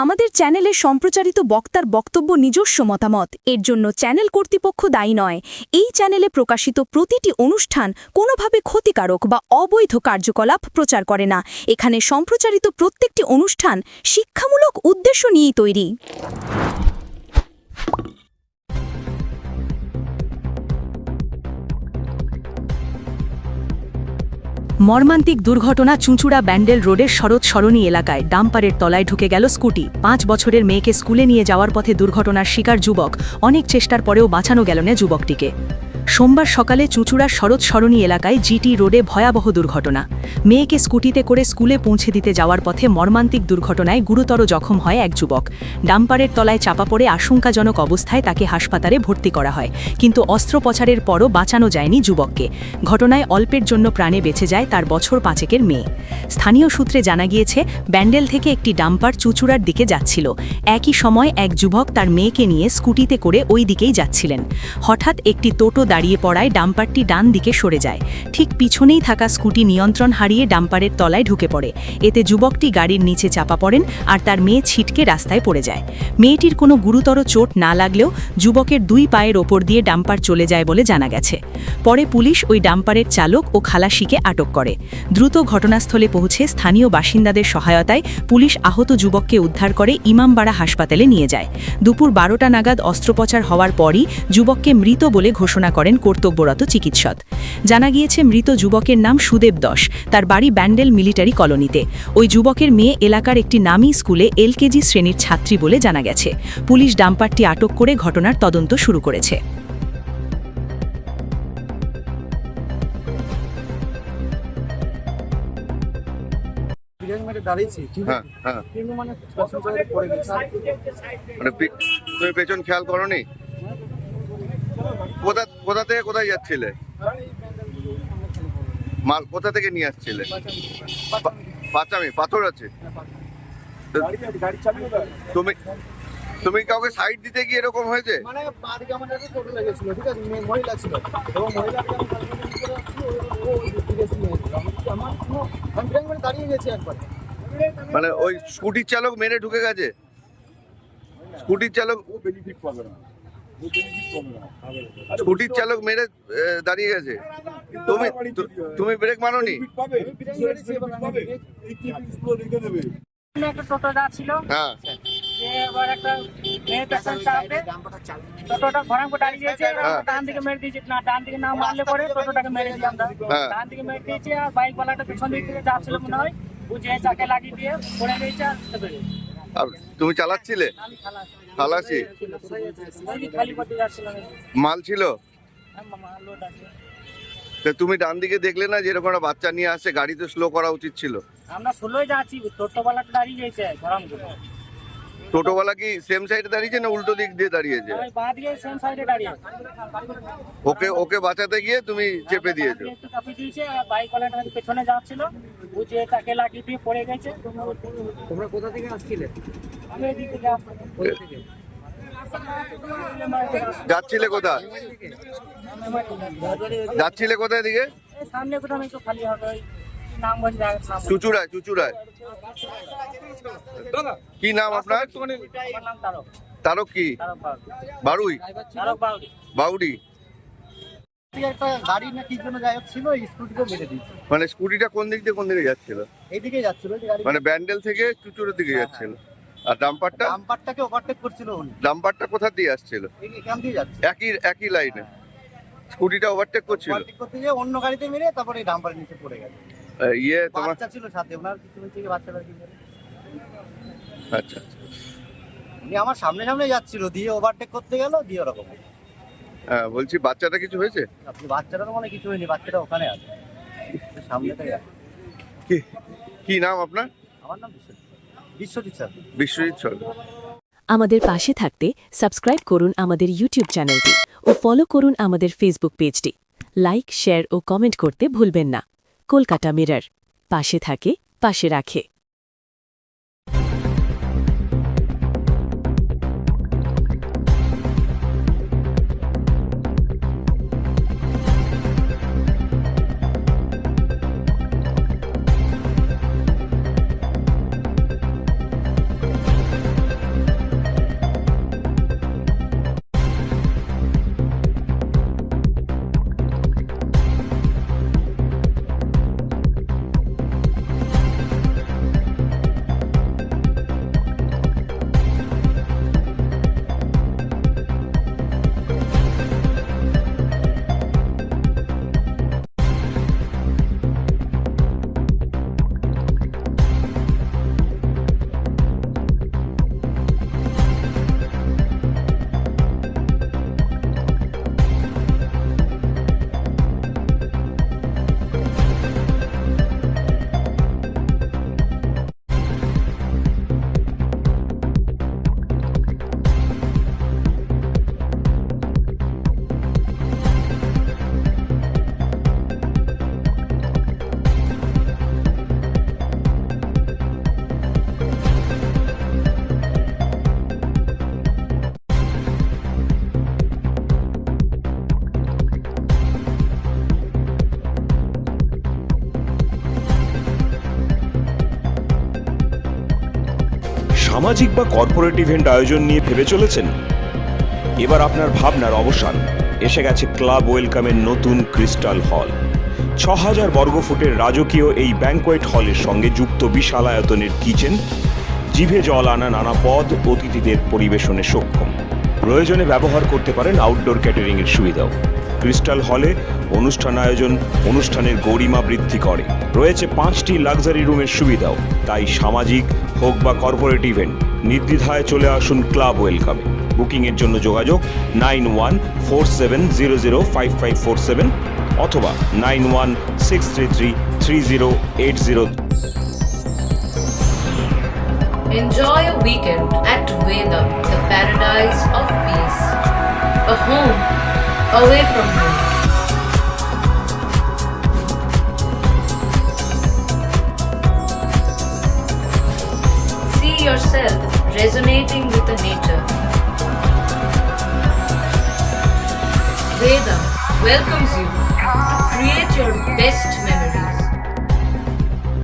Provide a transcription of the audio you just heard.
আমাদের চ্যানেলে সম্প্রচারিত বক্তার বক্তব্য নিজস্ব মতামত, এর জন্য চ্যানেল কর্তৃপক্ষ দায়ী নয়। এই চ্যানেলে প্রকাশিত প্রতিটি অনুষ্ঠান কোনোভাবে ক্ষতিকারক বা অবৈধ কার্যকলাপ প্রচার করে না। এখানে সম্প্রচারিত প্রত্যেকটি অনুষ্ঠান শিক্ষামূলক উদ্দেশ্য নিয়েই তৈরি। মর্মান্তিক দুর্ঘটনা চুঁচুড়া ব্যান্ডেল রোডের শরৎ সরণী এলাকায় ডাম্পারের তলায় ঢুকে গেল স্কুটি। 5 বছরের মেয়েকে স্কুলে নিয়ে যাওয়ার পথে দুর্ঘটনার শিকার যুবক। অনেক চেষ্টার পরেও বাঁচানো গেল না যুবকটিকে। সোমবার সকালে চুঁচুড়ার শরৎ সরণী এলাকায় জিটি রোডে ভয়াবহ দুর্ঘটনা। মেয়েকে স্কুটিতে করে স্কুলে পৌঁছে দিতে যাওয়ার পথে মর্মান্তিক দুর্ঘটনায় গুরুতর জখম হয় এক যুবক। ডাম্পারের তলায় চাপা পড়ে আশঙ্কাজনক অবস্থায় তাকে হাসপাতালে ভর্তি করা হয়, কিন্তু অস্ত্রোপচারের পরও বাঁচানো যায়নি যুবককে। ঘটনায় অল্পের জন্য প্রাণে বেঁচে যায় তার বছর 5-এর মেয়ে। স্থানীয় সূত্রে জানা গিয়েছে, ব্যান্ডেল থেকে একটি ডাম্পার চুঁচুড়ার দিকে যাচ্ছিল। একই সময় এক যুবক তার মেয়েকে নিয়ে স্কুটিতে করে ওই দিকেই যাচ্ছিলেন। হঠাৎ একটি টোটো দাঁড়িয়ে পড়ায় ডাম্পারটি ডান দিকে সরে যায়। ঠিক পিছনেই থাকা স্কুটি নিয়ন্ত্রণ হারিয়ে ডাম্পারের তলায় ঢুকে পড়ে। এতে যুবকটি গাড়ির নিচে চাপা পড়েন আর তার মেয়ে ছিটকে রাস্তায় পড়ে যায়। মেয়েটির কোনো গুরুতর চোট না লাগলেও যুবকের 2 পায়ের ওপর দিয়ে ডাম্পার চলে যায় বলে জানা গেছে। পরে পুলিশ ওই ডাম্পারের চালক ও খালাসিকে আটক করে। দ্রুত ঘটনাস্থলে পৌঁছে স্থানীয় বাসিন্দাদের সহায়তায় পুলিশ আহত যুবককে উদ্ধার করে ইমামবাড়া হাসপাতালে নিয়ে যায়। দুপুর 12টা নাগাদ অস্ত্রোপচার হওয়ার পরই যুবককে মৃত বলে ঘোষণা করেন কর্তব্যরত চিকিৎসক। জানা গিয়েছে, মৃত যুবকের নাম সুদেব দশ। তার বাড়ি ব্যান্ডেল মিলিটারি কলোনিতে। ওই যুবকের মেয়ে এলাকার একটি নামী স্কুলে এলকেজি শ্রেণীর ছাত্রী বলে জানা গেছে। পুলিশ ডাম্পারটি আটক করে ঘটনার তদন্ত শুরু করেছে। তুমি পেছন খেয়াল করনি? কোথা থেকে কোথায় যাচ্ছিলে? মাল কোথা থেকে নিয়ে আসছিলে? পাচামি পাথর আছে। তুমি তুমি কাউকে সাইড দিতে গিয়ে এরকম হয়েছে? মানে বাদিকে আমাদের টোটো লেগেছিল, ঠিক আছে, মহিলা ছিল এবং মহিলাকে আমি দাঁড়িয়ে গেছি একবার। মানে ওই স্কুটির চালক মেরে ঢুকে গেছে? স্কুটির চালক বেনিফিট পাবে না, স্কুটির চালক মেরে দাঁড়িয়ে গেছে। তুমি ব্রেক মারোনি? একটা টোটো যাচ্ছিল, হ্যাঁ, এবার একটা মেয়ে পেশেন্ট চাপে টোটোটা ঘোরাম করে দাঁড়িয়ে গেছে। ডান দিকে মেরে দিয়েছে, না ডান দিকে না মারলে পরে টোটোটাকে মেরে দিই আমরা। ডান দিকে মেরে দিয়েছে আর বাইক ওয়ালাটা পেছন দিক থেকে যাচ্ছিল মনে হয়, বুঝে চাকে লাগিয়ে দিয়ে পড়ে গেছে। আর তুমি চালাচ্ছিলে? খালাসি খালি করতে যাচ্ছিলাম, মাল ছিল? তা তুমি ডান দিকে দেখলে না যে এরকম একটা বাচ্চা নিয়ে আসছে? গাড়ি তো স্লো করা উচিত ছিল। আমরা স্লোই যাচ্ছি, টোটোওয়ালাটা দাঁড়িয়ে গেছে ঘোরাম করে। টোটোওয়ালা কি সেম সাইডে দাঁড়িয়েছে না উল্টো দিক দিয়ে দাঁড়িয়েছে? বাঁ দিকে সেম সাইডে দাঁড়িয়ে। ওকে বাঁচাতে গিয়ে তুমি চেপে দিয়েছো? একটু চাপি দিয়েছে আর বাইক ওয়ালাটা পেছনে যাচ্ছিল, বুঝে চাকে লাগিয়ে দিয়ে পড়ে গেছে। তোমরা কোথা থেকে আসছিলে? আমি এদিক থেকে যাচ্ছিলে কোথায়? যাচ্ছিলে কোথায় দিকে? সামনে কোথাও একটু খালি হবে, ওই নাম বলছি চুচুড়ায়। চুচুড়ায় কি নাম আপনার? আমার নাম তারক। তারক কি? বারুই? বাউডি? একটা গাড়ি না কি জন্য যাই ছিল, স্কুটিকে মেরে দিয়েছে। মানে স্কুটিটা কোন দিক দিয়ে কোন দিকে যাচ্ছিল? এইদিকে যাচ্ছিল, মানে ব্যান্ডেল থেকে চুচুড়ের দিকে যাচ্ছিল। আর ডাম্পারটাকে ওভারটেক করছিল উনি। ডাম্পারটা কোথা দিয়ে আসছিল? এখান দিয়ে যাচ্ছে, একই লাইনে স্কুটিটা ওভারটেক করছিল। ওভারটেক করতে গিয়ে অন্য গাড়িতে মেরে তারপরে এই ডাম্পারের নিচে পড়ে গেছে। তোমার বাচ্চা ছিল সাথে, ওনার কিছু থেকে বাচ্চাটা কি করে। আচ্ছা, উনি আমার সামনে যাচ্ছিল, দিয়ে ওভারটেক করতে গেল, দিয়ে ওরকম। হ্যাঁ, বলছি বাচ্চাটা কিছু হয়েছে? আপনি বাচ্চাটা তো মানে কিছু হয়নি, বাচ্চাটা ওখানে আছে সামনে থেকে। কি নাম আপনার? আমার নাম বিশ্বজিৎ স্যার। বিশ্বজিৎ সরকার। আমাদের পাশে থাকতে সাবস্ক্রাইব করুন আমাদের ইউটিউব চ্যানেলটি ও ফলো করুন আমাদের ফেসবুক পেজটি। লাইক, শেয়ার ও কমেন্ট করতে ভুলবেন না। কলকাতা মিরর, পাশে থাকে, পাশে রাখে। সামাজিক বা কর্পোরেট ইভেন্ট আয়োজন নিয়ে ভেবে চলেছেন? এবার আপনার ভাবনার অবসান। এসে গেছে ক্লাব ওয়েলকামের নতুন ক্রিস্টাল হল। ৬,০০০ বর্গফুটের রাজকীয় এই ব্যাংকোয়েট হলের সঙ্গে যুক্ত বিশাল আয়তনের কিচেন, জিভে জল আনা নানা পদ অতিথিদের পরিবেশনে সক্ষম। প্রয়োজনে ব্যবহার করতে পারেন আউটডোর ক্যাটারিং এর সুবিধাও। ক্রিস্টাল হলে অনুষ্ঠান আয়োজন অনুষ্ঠানের গরিমা বৃদ্ধি করে। রয়েছে 5টি লাক্সারি রুমের সুবিধাও। তাই সামাজিক হোক বা কর্পোরেট ইভেন্ট, নির্দ্বিধায় চলে আসুন ক্লাব ওয়েলকামে। বুকিং এর জন্য যোগাযোগ 9147005547 অথবা 9163333080। Enjoy a weekend at Vedam, the paradise of peace. A home away from home. See yourself resonating with the nature. Vedam welcomes you to create your best memories.